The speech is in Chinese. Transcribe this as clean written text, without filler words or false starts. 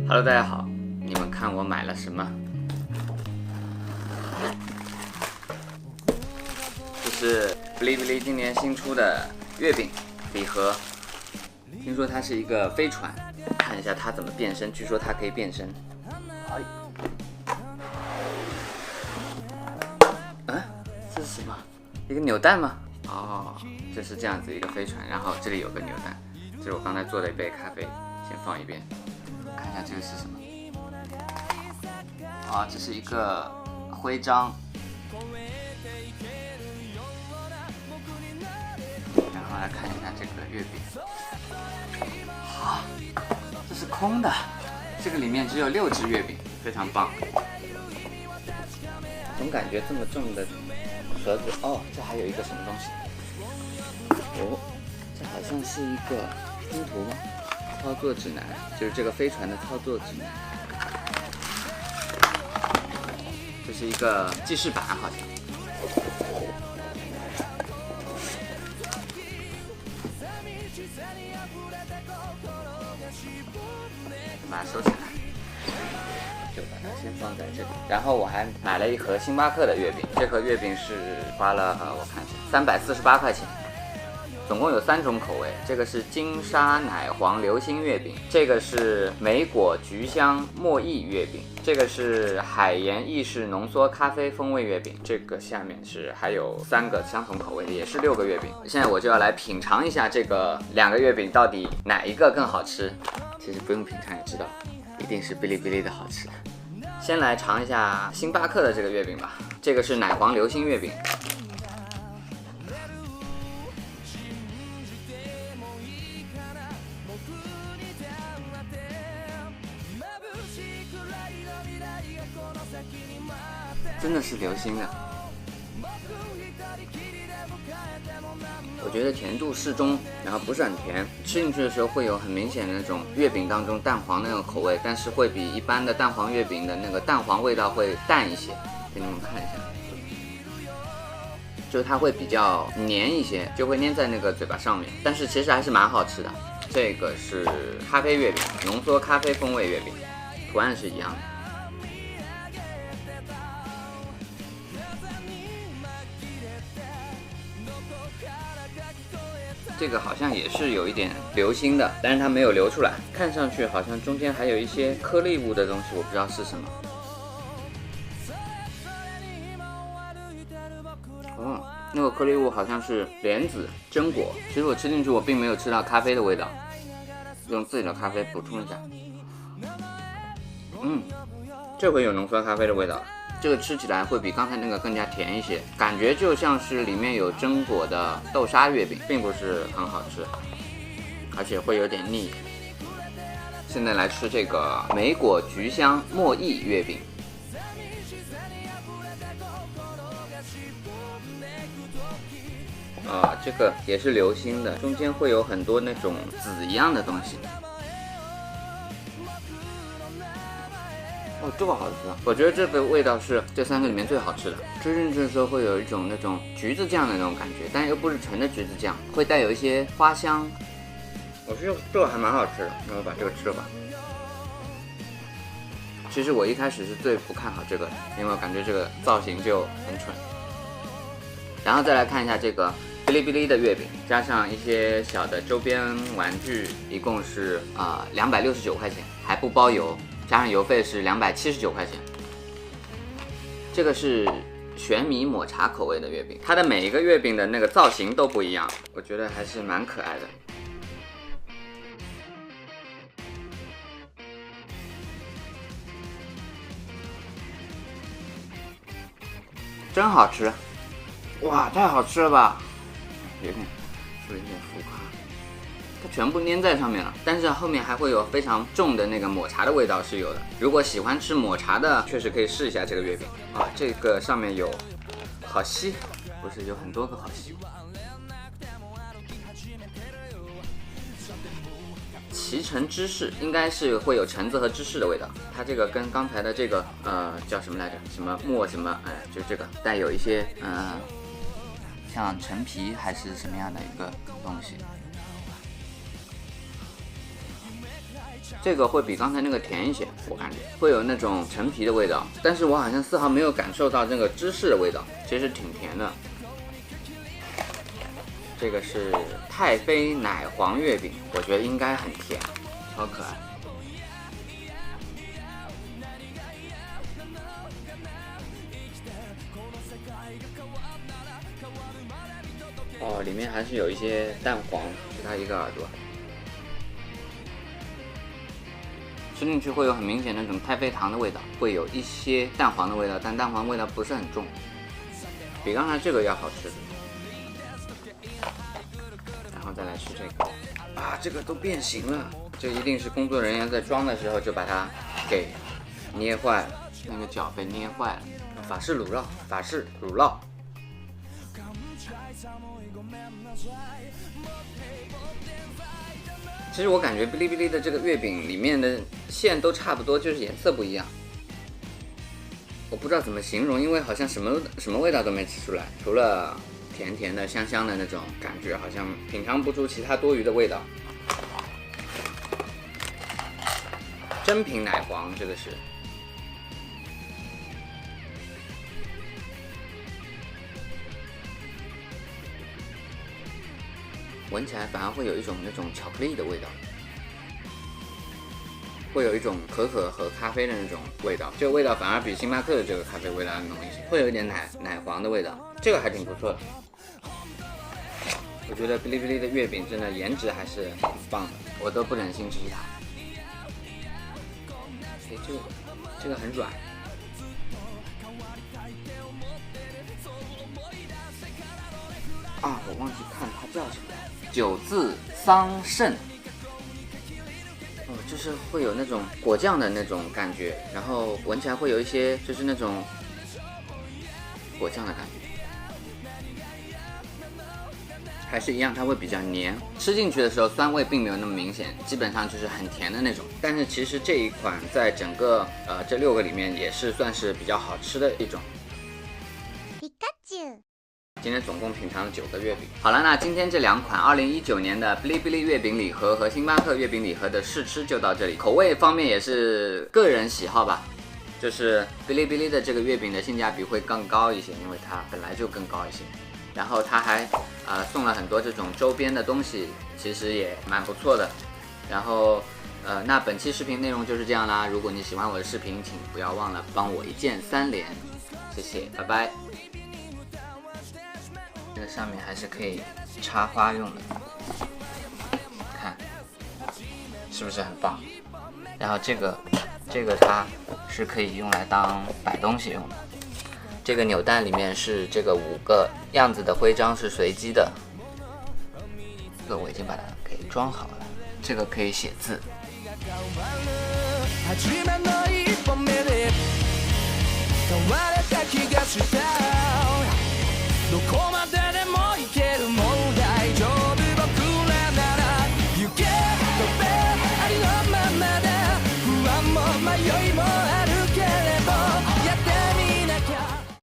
Hello， 大家好，你们看我买了什么？这是哔哩哔哩今年新出的月饼礼盒，听说它是一个飞船，看一下它怎么变身，据说它可以变身。这是什么？一个扭蛋吗？哦，这是这样子一个飞船，然后这里有个扭蛋，这是我刚才做的一杯咖啡，先放一边。看一下这个是什么？啊，这是一个徽章，然后来看一下这个月饼。啊，这是空的，这个里面只有6只月饼，非常棒。总感觉这么重的盒子，哦，这还有一个什么东西？哦，这好像是一个拼图吗？操作指南，就是这个飞船的操作指南。这是一个记事板，好像。把它收起来，就把它先放在这里。然后我还买了一盒星巴克的月饼，这盒月饼是花了我看一下348块钱。总共有3种口味，这个是金沙奶黄流心月饼，这个是莓果菊香墨意月饼，这个是海盐意式浓缩咖啡风味月饼，这个下面是还有3个相同口味的，也是6个月饼。现在我就要来品尝一下这个2个月饼到底哪一个更好吃。其实不用品尝也知道，一定是哔哩哔哩的好吃。先来尝一下星巴克的这个月饼吧，这个是奶黄流心月饼。真的是流心的，我觉得甜度适中，然后不是很甜，吃进去的时候会有很明显的那种月饼当中蛋黄那个口味，但是会比一般的蛋黄月饼的那个蛋黄味道会淡一些，给你们看一下，就是它会比较黏一些，就会粘在那个嘴巴上面，但是其实还是蛮好吃的。这个是咖啡月饼，浓缩咖啡风味月饼，图案是一样的。这个好像也是有一点流心的，但是它没有流出来，看上去好像中间还有一些颗粒物的东西，我不知道是什么。哦，那个颗粒物好像是莲子、榛果，其实我吃进去我并没有吃到咖啡的味道，用自己的咖啡补充一下。这回有浓缩咖啡的味道。这个吃起来会比刚才那个更加甜一些，感觉就像是里面有榛果的豆沙月饼，并不是很好吃，而且会有点腻。现在来吃这个莓果菊香墨意月饼。这个也是流心的，中间会有很多那种籽一样的东西。这个好吃，我觉得这个味道是这3个里面最好吃的。吃进去的时候会有一种那种橘子酱的那种感觉，但又不是纯的橘子酱，会带有一些花香。我觉得这个还蛮好吃的，那我把这个吃了吧。其实我一开始是最不看好这个的，因为我感觉这个造型就很蠢。然后再来看一下这个哔哩哔哩的月饼，加上一些小的周边玩具，一共是269块钱，还不包邮。加上邮费是279块钱。这个是玄米抹茶口味的月饼，它的每一个月饼的那个造型都不一样，我觉得还是蛮可爱的。真好吃，哇，太好吃了吧！有点浮夸。它全部粘在上面了，但是后面还会有非常重的那个抹茶的味道是有的。如果喜欢吃抹茶的，确实可以试一下这个月饼这个上面有好西，不是有很多个好西。脐橙芝士应该是会有橙子和芝士的味道，它这个跟刚才的这个叫什么来着？什么墨什么就这个带有一些像陈皮还是什么样的一个东西。这个会比刚才那个甜一些，我感觉会有那种陈皮的味道，但是我好像丝毫没有感受到这个芝士的味道，其实挺甜的。这个是太妃奶黄月饼，我觉得应该很甜，超可爱。哦，里面还是有一些蛋黄，是它一个耳朵。吃进去会有很明显那种太妃糖的味道，会有一些蛋黄的味道，但蛋黄味道不是很重，比刚才这个要好吃。然后再来吃这个，啊，这个都变形了，这一定是工作人员在装的时候就把它给捏坏了，那个角被捏坏了。法式乳酪，法式乳酪。其实我感觉哔哩哔哩的这个月饼里面的馅都差不多，就是颜色不一样。我不知道怎么形容，因为好像什么味道都没吃出来，除了甜甜的、香香的那种感觉，好像品尝不出其他多余的味道。真品奶黄，这个是。闻起来反而会有一种那种巧克力的味道，会有一种可可和咖啡的那种味道，这个味道反而比星巴克的这个咖啡味道要浓一些，会有一点奶黄的味道，这个还挺不错的。我觉得哔哩哔哩的月饼真的颜值还是很棒的，我都不忍心吃它。哎，这个很软。啊，我忘记看它叫什么。九字桑葚，哦，就是会有那种果酱的那种感觉，然后闻起来会有一些就是那种果酱的感觉，还是一样，它会比较黏，吃进去的时候酸味并没有那么明显，基本上就是很甜的那种。但是其实这一款在整个这6个里面也是算是比较好吃的一种。今天总共品尝了9个月饼。好了，那今天这2款2019年的哔哩哔哩月饼礼盒和星巴克月饼礼盒的试吃就到这里。口味方面也是个人喜好吧，就是哔哩哔哩的这个月饼的性价比会更高一些，因为它本来就更高一些。然后它还送了很多这种周边的东西，其实也蛮不错的。然后那本期视频内容就是这样啦。如果你喜欢我的视频，请不要忘了帮我一键3连，谢谢，拜拜。这个上面还是可以插花用的，看是不是很棒？然后这个它是可以用来当摆东西用的。这个扭蛋里面是这个5个样子的徽章是随机的，这个我已经把它给装好了。这个可以写字。どこまで